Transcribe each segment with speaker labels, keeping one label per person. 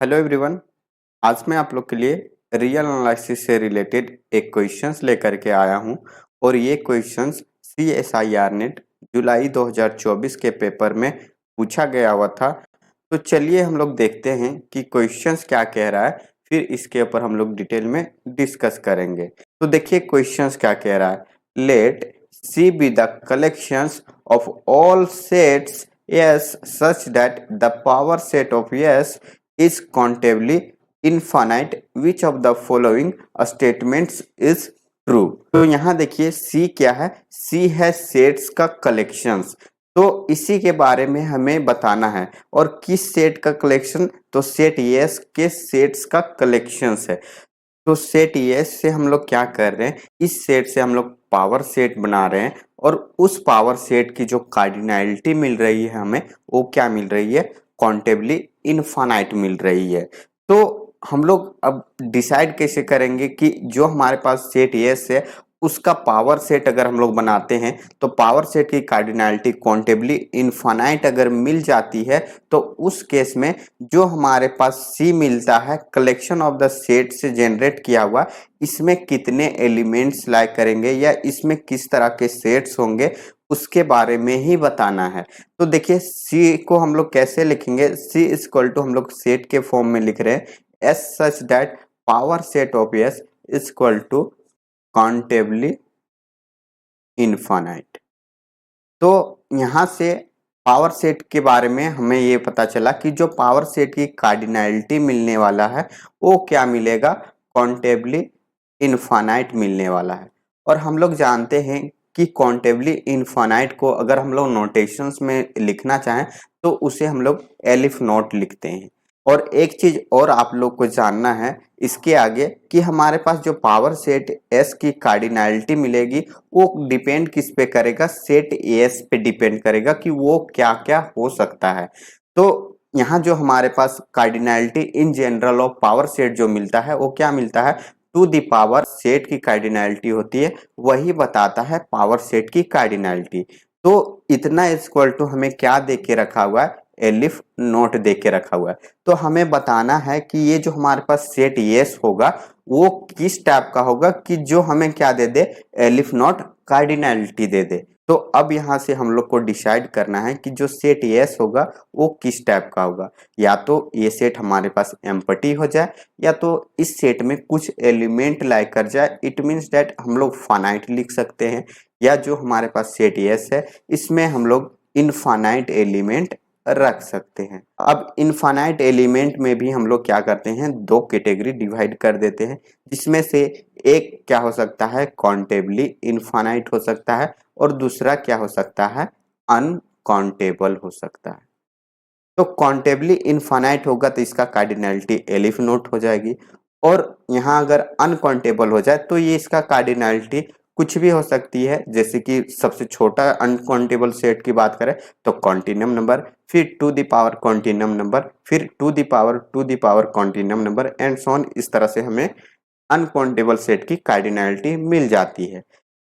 Speaker 1: Hello everyone. आज मैं आप लोग के लिए रियल एनालिसिस से रिलेटेड एक क्वेश्चंस लेकर के आया हूं और ये क्वेश्चंस CSIR नेट जुलाई 2024 के पेपर में पूछा गया हुआ था। तो चलिए हम लोग देखते हैं कि क्वेश्चंस क्या कह रहा है, फिर इसके ऊपर हम लोग डिटेल में डिस्कस करेंगे। तो देखिए क्वेश्चंस क्या कह रहा है। Let C B the collections of all sets S such that the power set of S is countably infinite. Which of the following statements is true? तो यहाँ देखिए C क्या है, C है सेट्स का कलेक्शंस। तो इसी के बारे में हमें बताना है और किस सेट का कलेक्शन, तो सेट S के सेट्स का कलेक्शंस है। तो सेट एस से हम लोग क्या कर रहे हैं, इस सेट से हम लोग पावर सेट बना रहे हैं और उस पावर सेट की जो कार्डिनैलिटी मिल रही है हमें, वो क्या मिल रही है, काउंटेबली इनफाइनाइट मिल रही है। तो हम लोग अब डिसाइड कैसे करेंगे कि जो हमारे पास सेट एस है उसका पावर सेट अगर हम लोग बनाते हैं तो पावर सेट की कार्डिनैलिटी काउंटेबली इनफाइनाइट अगर मिल जाती है तो उस केस में जो हमारे पास सी मिलता है कलेक्शन ऑफ द सेट से जनरेट किया हुआ, इसमें कितने एलिमेंट्स लाइक करेंगे या इसमें किस तरह के सेट्स होंगे उसके बारे में ही बताना है। तो देखिए सी को हम लोग कैसे लिखेंगे, सी इक्वल टू हम लोग सेट के फॉर्म में लिख रहे हैं S such that power set of S equal to countably infinite. तो यहां से पावर सेट के बारे में हमें ये पता चला कि जो पावर सेट की कार्डिनैलिटी मिलने वाला है वो क्या मिलेगा, काउंटेबली इनफाइनाइट मिलने वाला है। और हम लोग जानते हैं कि काउंटेबली इनफाइनाइट को अगर हम लोग नोटेशंस में लिखना चाहें तो उसे हम लोग एलिफ नोट लिखते हैं। और एक चीज और आप लोग को जानना है इसके आगे कि हमारे पास जो पावर सेट एस की कार्डिनैलिटी मिलेगी वो डिपेंड किस पे करेगा, सेट एस पे डिपेंड करेगा कि वो क्या क्या हो सकता है। तो यहाँ जो हमारे पास cardinality in general of power set जो मिलता है वो क्या मिलता है, टू द पावर सेट की कार्डिनैलिटी होती है, वही बताता है पावर सेट की कार्डिनैलिटी। तो इतना इक्वल टू हमें क्या दे के रखा हुआ है, एलिफ नोट दे के रखा हुआ है। तो हमें बताना है कि ये जो हमारे पास सेट एस होगा वो किस टाइप का होगा कि जो हमें क्या दे दे, एलिफ नोट कार्डिनैलिटी दे दे। तो अब यहाँ से हम लोग को डिसाइड करना है कि जो सेट एस होगा वो किस टाइप का होगा। या तो ये सेट हमारे पास एम्प्टी हो जाए या तो इस सेट में कुछ एलिमेंट लाइक कर जाए, इट मीन्स दैट हम लोग फाइनाइट लिख सकते हैं। या जो हमारे पास सेट एस है इसमें हम लोग इनफाइनाइट एलिमेंट रख सकते हैं। अब इनफाइनाइट एलिमेंट में भी हम लोग क्या करते हैं, दो कैटेगरी डिवाइड कर देते हैं, जिसमें से एक क्या हो सकता है, काउंटेबली इनफाइनाइट हो सकता है और दूसरा क्या हो सकता है, अनकाउंटेबल हो सकता है। तो काउंटेबली इनफाइनाइट होगा तो इसका कार्डिनैलिटी एलिफ नोट हो जाएगी और यहाँ अगर अनकाउंटेबल हो जाए तो ये इसका कार्डिनैलिटी कुछ भी हो सकती है। जैसे कि सबसे छोटा अनकाउंटेबल सेट की बात करें तो कॉन्टिन्यूम नंबर, फिर two the power continuum number, फिर two the power continuum number and so on. इस तरह से हमें अनकाउंटेबल सेट की कार्डिनैलिटी मिल जाती है।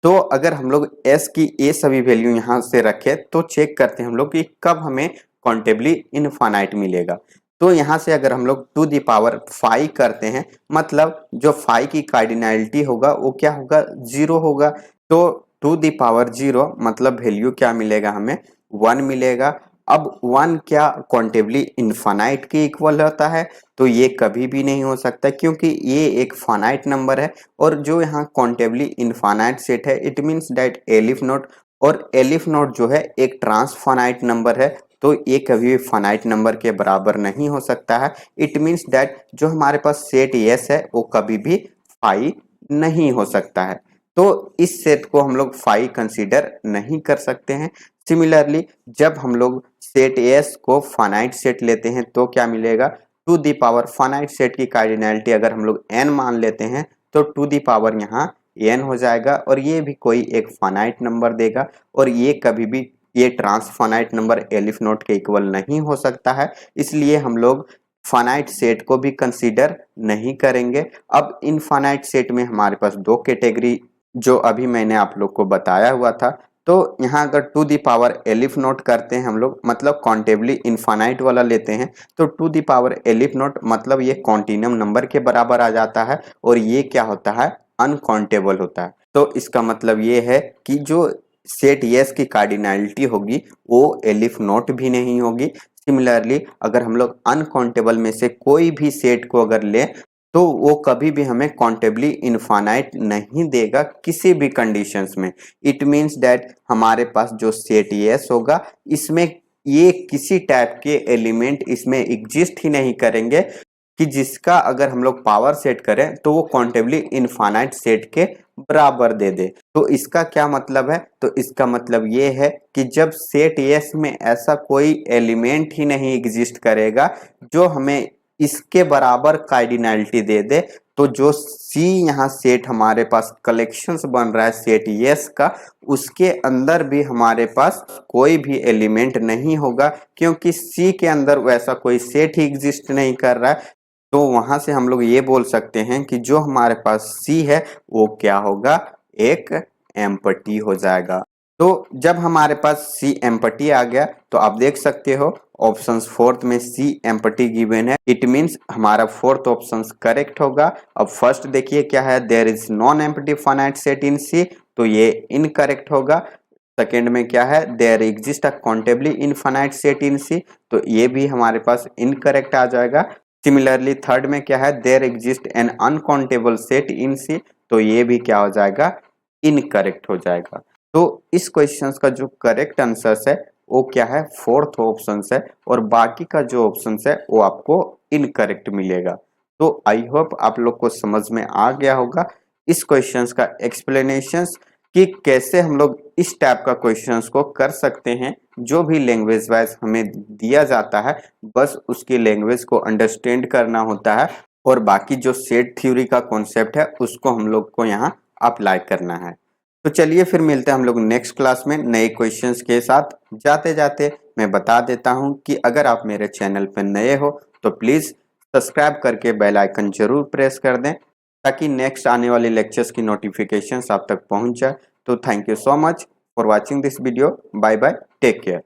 Speaker 1: तो अगर हम लोग एस की ये सभी वैल्यू यहाँ से रखें तो चेक करते हैं हम लोग कि कब हमें काउंटेबली इनफाइनाइट मिलेगा। तो यहाँ से अगर हम लोग टू द पावर 5 करते हैं, मतलब जो 5 की कार्डिनैलिटी होगा वो क्या होगा, 0 होगा। तो टू द पावर 0 मतलब वैल्यू क्या मिलेगा हमें, 1 मिलेगा। अब 1 क्या काउंटेबली इनफाइनाइट के इक्वल होता है, तो ये कभी भी नहीं हो सकता क्योंकि ये एक फाइनाइट नंबर है और जो यहाँ काउंटेबली इनफाइनाइट सेट है it means that elif note, और एलिफ नोट जो है एक ट्रांसफाइनाइट नंबर है तो ये कभी भी फाइनाइट नंबर के बराबर नहीं हो सकता है। इट मीन्स दैट जो हमारे पास सेट एस है वो कभी भी 5 नहीं हो सकता है। तो इस सेट को हम लोग 5 कंसीडर नहीं कर सकते हैं। सिमिलरली जब हम लोग सेट एस को फाइनाइट सेट लेते हैं तो क्या मिलेगा, two the power finite set की कार्डिनैलिटी अगर हम लोग n मान लेते हैं तो टू दी पावर यहाँ n हो जाएगा और ये भी कोई एक फाइनाइट नंबर देगा और ये कभी भी ये ट्रांसफाइनाइट नंबर एलिफ नोट के इक्वल नहीं हो सकता है, इसलिए हम लोग फाइनाइट सेट को भी कंसीडर नहीं करेंगे। अब इनफाइनाइट सेट में हमारे पास दो कैटेगरी जो अभी मैंने आप लोग को बताया हुआ था, तो यहाँ अगर two the power aleph naught करते हैं हम लोग, मतलब काउंटेबली इनफाइनाइट वाला लेते हैं, तो two the power aleph naught मतलब ये कॉन्टिन्यूम नंबर के बराबर आ जाता है और ये क्या होता है, अनकाउंटेबल होता है। तो इसका मतलब ये है कि जो सेट यस की कार्डिनैलिटी होगी वो एलिफ नोट भी नहीं होगी। सिमिलरली अगर हम लोग अनकाउंटेबल में से कोई भी सेट को अगर लें तो वो कभी भी हमें काउंटेबली इनफाइनाइट नहीं देगा किसी भी कंडीशंस में। इट मीन्स दैट हमारे पास जो सेट यस होगा इसमें ये किसी टाइप के एलिमेंट इसमें एग्जिस्ट ही नहीं करेंगे कि जिसका अगर हम लोग पावर सेट करें तो वो काउंटेबली इनफाइनाइट सेट के बराबर दे दे। तो इसका क्या मतलब है, तो इसका मतलब ये है कि जब सेट यस में ऐसा कोई एलिमेंट ही नहीं एग्जिस्ट करेगा जो हमें इसके बराबर कार्डिनैलिटी दे दे, तो जो सी यहाँ सेट हमारे पास कलेक्शंस बन रहा है सेट यस का, उसके अंदर भी हमारे पास कोई भी एलिमेंट नहीं होगा क्योंकि सी के अंदर वैसा कोई सेट ही एग्जिस्ट नहीं कर रहा है। तो वहां से हम लोग ये बोल सकते हैं कि जो हमारे पास सी है वो क्या होगा, एक एम्पटी हो जाएगा। तो जब हमारे पास सी एम्पटी आ गया तो आप देख सकते हो ऑप्शन फोर्थ में सी एम्पटी गिवन है, इट मींस हमारा फोर्थ ऑप्शन करेक्ट होगा। अब फर्स्ट देखिए क्या है, there is non empty finite set in C, तो ये इनकरेक्ट होगा। सेकेंड में क्या है, there exist a countably infinite set in C, तो ये भी हमारे पास इनकरेक्ट आ जाएगा। सिमिलरली थर्ड में क्या है, there exist an uncountable set in C, तो ये भी क्या हो जाएगा, इनकरेक्ट हो जाएगा। तो इस क्वेश्चन का जो करेक्ट आंसर है वो क्या है, फोर्थ ऑप्शन है, और बाकी का जो ऑप्शन है वो आपको इनकरेक्ट मिलेगा। तो आई होप आप लोग को समझ में आ गया होगा इस क्वेश्चंस का एक्सप्लेनेशंस कि कैसे हम लोग इस टाइप का क्वेश्चंस को कर सकते हैं। जो भी लैंग्वेज वाइज हमें दिया जाता है बस उसकी लैंग्वेज को अंडरस्टैंड करना होता है और बाकी जो सेट थ्योरी का कॉन्सेप्ट है उसको हम लोग को यहाँ अप्लाई करना है। तो चलिए फिर मिलते हैं हम लोग नेक्स्ट क्लास में नए क्वेश्चंस के साथ। जाते जाते मैं बता देता हूं कि अगर आप मेरे चैनल पर नए हो तो प्लीज़ सब्सक्राइब करके बेल आइकन जरूर प्रेस कर दें ताकि नेक्स्ट आने वाले लेक्चर्स की नोटिफिकेशंस आप तक पहुंच जाए। तो thank you so much for watching this video. Bye bye, take care.